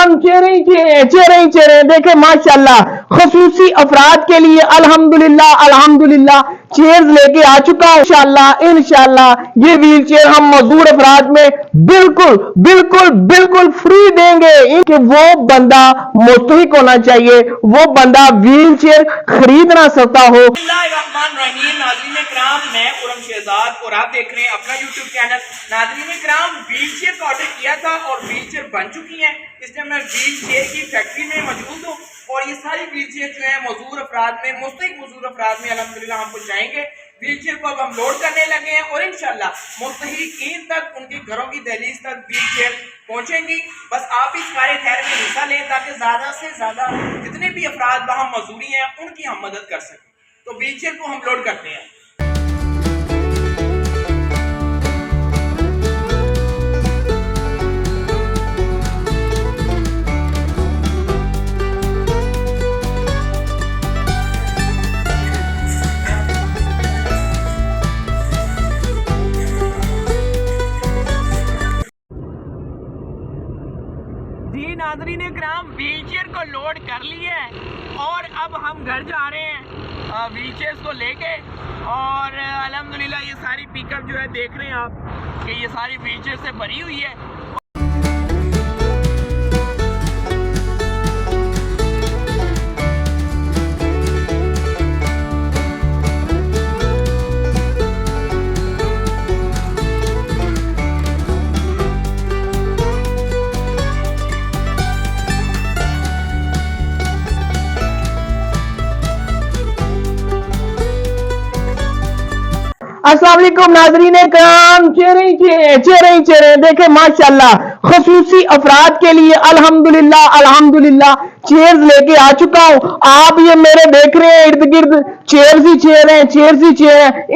ग्राम चेहरे ही चेहरे देखे माशाल्लाह। खसूसी अफराद के लिए अल्हम्दुलिल्लाह अल्हम्दुलिल्लाह चेयर्स लेके आ चुका हूं। इंशाल्लाह ये व्हील चेयर हम मजदूर अफराद में बिल्कुल बिल्कुल बिल्कुल फ्री देंगे। कि वो बंदा मुस्तहिक होना चाहिए, वो बंदा व्हील चेयर खरीद ना सकता हो। मैं उरम शहजाद और आप देख रहे हैं अपना यूट्यूब चैनल। नाज़रीन इकराम, व्हील चेयर का ऑर्डर किया था और व्हील चेयर बन चुकी है। इसलिए मैं व्हील चेयर की फैक्ट्री में मौजूद हूँ और ये सारी व्हील चेयर जो है मजदूर अफराद में, मुस्तहिक मजदूर अफराद में अल्हम्दुलिल्लाह हम पहुँचाएंगे। व्हील चेयर को अब हम लोड करने लगे हैं और इंशाल्लाह मुस्तहिकीन तक, उनके घरों की दहलीज तक व्हील चेयर पहुँचेंगी। बस आप इस कार्य खैर में हिस्सा लें ताकि ज़्यादा से ज़्यादा जितने भी अफराद वहाँ मजदूरी हैं उनकी हम मदद कर सकें। तो व्हील चेयर को हम लोड करते हैं। जी नाज़रीन इकराम, व्हील चेयर को लोड कर लिया है और अब हम घर जा रहे हैं व्हील चेयर्स को लेके। और अल्हम्दुलिल्लाह ये सारी पिकअप जो है देख रहे हैं आप कि ये सारी व्हील चेयर से भरी हुई है। अस्सलाम वालेकुम नाज़रीन इकराम, चेहरे ही चेहरे देखे माशाल्लाह। खसूसी अफराद के लिए अल्हम्दुलिल्लाह अल्हम्दुलिल्लाह चेयर्स लेके आ चुका हूं। आप ये मेरे देख रहे हैं इर्द गिर्द चेयर्स ही चेयर हैं।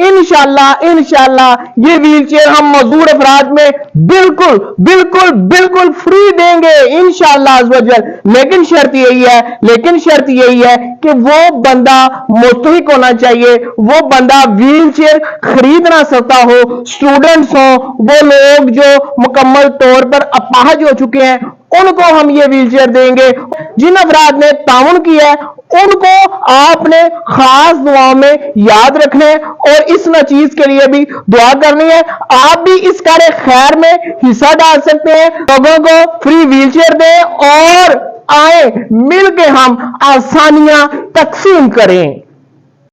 इंशाल्लाह ये व्हील चेयर हम मजदूर अफराद में बिल्कुल बिल्कुल बिल्कुल फ्री देंगे इंशाल्लाह अज़्वजल। लेकिन शर्त यही है कि वो बंदा मुस्तहिक होना चाहिए, वो बंदा व्हील चेयर खरीद ना सकता हो। स्टूडेंट्स हो, वो लोग जो मुकम्मल तौर पर अपाहज हो चुके हैं, उनको हम ये व्हील चेयर देंगे। जिन अफराद ने ताउन किया है उनको आपने खास दुआओं में याद रखना है और इस चीज के लिए भी दुआ करनी है। आप भी इस कार्य खैर में हिस्सा डाल सकते हैं, लोगों को फ्री व्हील चेयर दें और आए मिलकर हम आसानियां तकसीम करें।